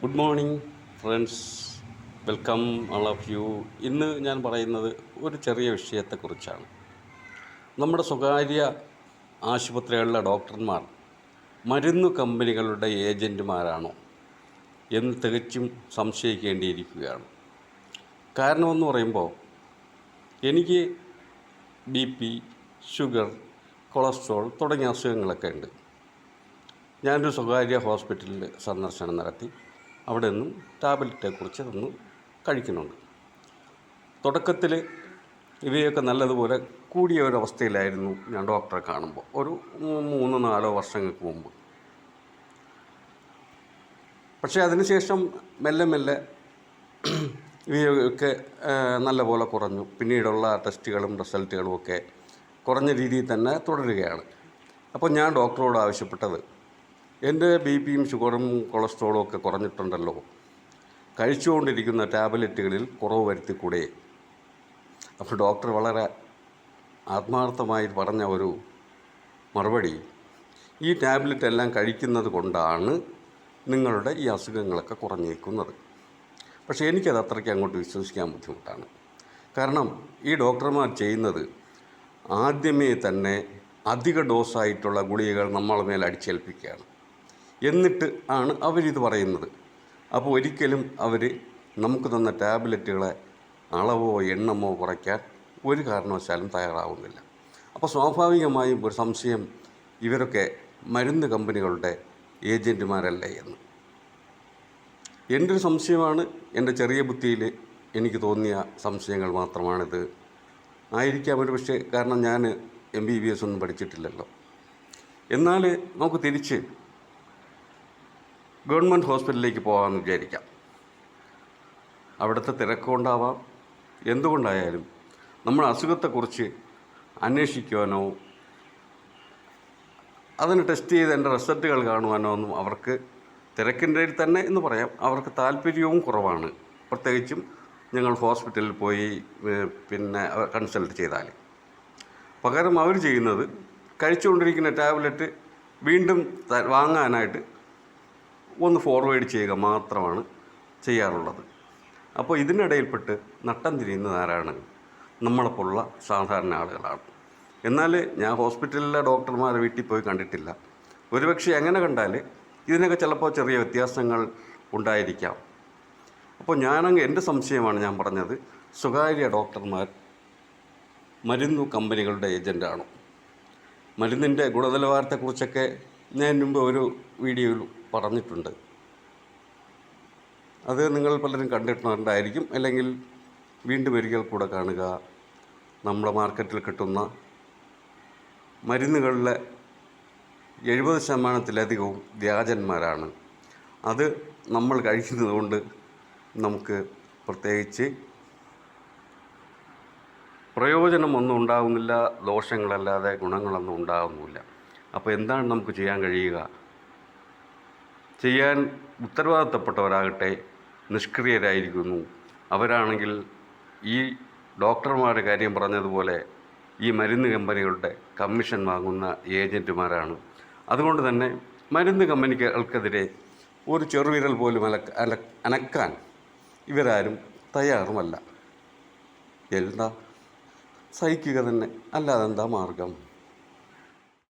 Good morning friends, welcome all of you. ഇന്ന് ഞാൻ പറയുന്നത് ഒരു ചെറിയ വിഷയത്തെക്കുറിച്ചാണ്. നമ്മുടെ സ്വകാര്യ ആശുപത്രികളിലെ ഡോക്ടർമാർ മരുന്ന് കമ്പനികളുടെ ഏജൻറ്റുമാരാണോ എന്ന് തികച്ചും സംശയിക്കേണ്ടിയിരിക്കുകയാണ്. കാരണമെന്ന് പറയുമ്പോൾ എനിക്ക് BP, ഷുഗർ, കൊളസ്ട്രോൾ തുടങ്ങിയ അസുഖങ്ങളൊക്കെ ഉണ്ട്. ഞാനൊരു സ്വകാര്യ ഹോസ്പിറ്റലിൽ സന്ദർശനം നടത്തി. അവിടെ നിന്നും ടാബ്ലറ്റെക്കുറിച്ച് തന്നു കഴിക്കുന്നുണ്ട്. തുടക്കത്തിൽ ഇവയൊക്കെ നല്ലതുപോലെ കൂടിയ ഒരവസ്ഥയിലായിരുന്നു ഞാൻ ഡോക്ടറെ കാണുമ്പോൾ, ഒരു 3-4 വർഷങ്ങൾക്ക് മുമ്പ്. പക്ഷേ അതിനുശേഷം മെല്ലെ മെല്ലെ ഇവയൊക്കെ നല്ലപോലെ കുറഞ്ഞു. പിന്നീടുള്ള ടെസ്റ്റുകളും റിസൾട്ടുകളും ഒക്കെ കുറഞ്ഞ രീതിയിൽ തന്നെ തുടരുകയാണ്. അപ്പോൾ ഞാൻ ഡോക്ടറോട് ആവശ്യപ്പെട്ടത്, എൻ്റെ BPയും ഷുഗറും കൊളസ്ട്രോളും ഒക്കെ കുറഞ്ഞിട്ടുണ്ടല്ലോ, കഴിച്ചുകൊണ്ടിരിക്കുന്ന ടാബ്ലറ്റുകളിൽ കുറവ് വരുത്തിക്കൂടെ? അപ്പോൾ ഡോക്ടർ വളരെ ആത്മാർത്ഥമായി പറഞ്ഞ ഒരു മറുപടി, ഈ ടാബ്ലറ്റ് എല്ലാം കഴിക്കുന്നത് കൊണ്ടാണ് നിങ്ങളുടെ ഈ അസുഖങ്ങളൊക്കെ കുറഞ്ഞേക്കുന്നത്. പക്ഷേ എനിക്കത് അത്രയ്ക്ക് അങ്ങോട്ട് വിശ്വസിക്കാൻ ബുദ്ധിമുട്ടാണ്. കാരണം ഈ ഡോക്ടർമാർ ചെയ്യുന്നത് ആദ്യമേ തന്നെ അധിക ഡോസായിട്ടുള്ള ഗുളികകൾ നമ്മളെ മേൽ അടിച്ചേൽപ്പിക്കുകയാണ്. എന്നിട്ട് ആണ് അവരിത് പറയുന്നത്. അപ്പോൾ ഒരിക്കലും അവർ നമുക്ക് തന്ന ടാബ്ലറ്റുകളെ അളവോ എണ്ണമോ കുറയ്ക്കാൻ ഒരു കാരണവശാലും തയ്യാറാവുന്നില്ല. അപ്പോൾ സ്വാഭാവികമായും ഒരു സംശയം, ഇവരൊക്കെ മരുന്ന് കമ്പനികളുടെ ഏജൻറ്റുമാരല്ലേ എന്ന്. എൻ്റെ ഒരു സംശയമാണ്, എൻ്റെ ചെറിയ ബുദ്ധിയിൽ എനിക്ക് തോന്നിയ സംശയങ്ങൾ മാത്രമാണിത്. ആയിരിക്കാം ഒരു പക്ഷേ, കാരണം ഞാൻ MBBS ഒന്നും പഠിച്ചിട്ടില്ലല്ലോ. എന്നാൽ നമുക്ക് തിരിച്ച് ഗവൺമെൻറ് ഹോസ്പിറ്റലിലേക്ക് പോകാമെന്ന് വിചാരിക്കാം. അവിടുത്തെ തിരക്കുകൊണ്ടാവാം, എന്തുകൊണ്ടായാലും നമ്മൾ അസുഖത്തെക്കുറിച്ച് അന്വേഷിക്കുവാനോ അതിന് ടെസ്റ്റ് ചെയ്ത് എൻ്റെ റിസൾട്ടുകൾ കാണുവാനോ ഒന്നും അവർക്ക്, തിരക്കിൻ്റെ തന്നെ എന്ന് പറയാം, അവർക്ക് താല്പര്യവും കുറവാണ്. പ്രത്യേകിച്ചും ഞങ്ങൾ ഹോസ്പിറ്റലിൽ പോയി കൺസൾട്ട് ചെയ്താൽ. പകരം അവർ ചെയ്യുന്നത് കഴിച്ചുകൊണ്ടിരിക്കുന്ന ടാബ്ലറ്റ് വീണ്ടും വാങ്ങാനായിട്ട് ഒന്ന് ഫോർവേഡ് ചെയ്യുക മാത്രമാണ് ചെയ്യാറുള്ളത്. അപ്പോൾ ഇതിനിടയിൽപ്പെട്ട് നട്ടം തിരിയുന്നത് ആരാണ്? നമ്മളെപ്പോലുള്ള സാധാരണ ആളുകളാണ്. എന്നാൽ ഞാൻ ഹോസ്പിറ്റലിലെ ഡോക്ടർമാരെ വീട്ടിൽ പോയി കണ്ടിട്ടില്ല. ഒരുപക്ഷെ അങ്ങനെ കണ്ടാൽ ഇതിനൊക്കെ ചിലപ്പോൾ ചെറിയ വ്യത്യാസങ്ങൾ ഉണ്ടായിരിക്കാം. അപ്പോൾ എൻ്റെ സംശയമാണ് ഞാൻ പറഞ്ഞത്, സ്വകാര്യ ഡോക്ടർമാർ മരുന്നു കമ്പനികളുടെ ഏജൻ്റാണോ? മരുന്നിൻ്റെ ഗുണനിലവാരത്തെക്കുറിച്ചൊക്കെ ഞാൻ മുമ്പ് ഒരു വീഡിയോയിൽ പറഞ്ഞിട്ടുണ്ട്. അത് നിങ്ങൾ പലരും കണ്ടിട്ടുണ്ടായിരിക്കും, അല്ലെങ്കിൽ വീണ്ടും ഒരിക്കൽ കൂടെ കാണുക. നമ്മുടെ മാർക്കറ്റിൽ കിട്ടുന്ന മരുന്നുകളിലെ 70%-ലധികവും വ്യാജന്മാരാണ്. അത് നമ്മൾ കഴിക്കുന്നത് കൊണ്ട് നമുക്ക് പ്രത്യേകിച്ച് പ്രയോജനമൊന്നും ഉണ്ടാകുന്നില്ല, ദോഷങ്ങളല്ലാതെ ഗുണങ്ങളൊന്നും ഉണ്ടാകുന്നില്ല. അപ്പോൾ എന്താണ് നമുക്ക് ചെയ്യാൻ കഴിയുക? ചെയ്യാൻ ഉത്തരവാദിത്തപ്പെട്ടവരാകട്ടെ നിഷ്ക്രിയരായിരിക്കുന്നു. അവരാണെങ്കിൽ ഈ ഡോക്ടർമാരുടെ കാര്യം പറഞ്ഞതുപോലെ ഈ മരുന്ന് കമ്പനികളുടെ കമ്മീഷൻ വാങ്ങുന്ന ഏജൻറ്റുമാരാണ്. അതുകൊണ്ട് തന്നെ മരുന്ന് കമ്പനികൾക്കെതിരെ ഒരു ചെറുവിരൽ പോലും അനക്കാൻ ഇവരാരും തയ്യാറുമല്ല. എന്താ, സഹിക്കുക തന്നെ, അല്ലാതെ എന്താ മാർഗം?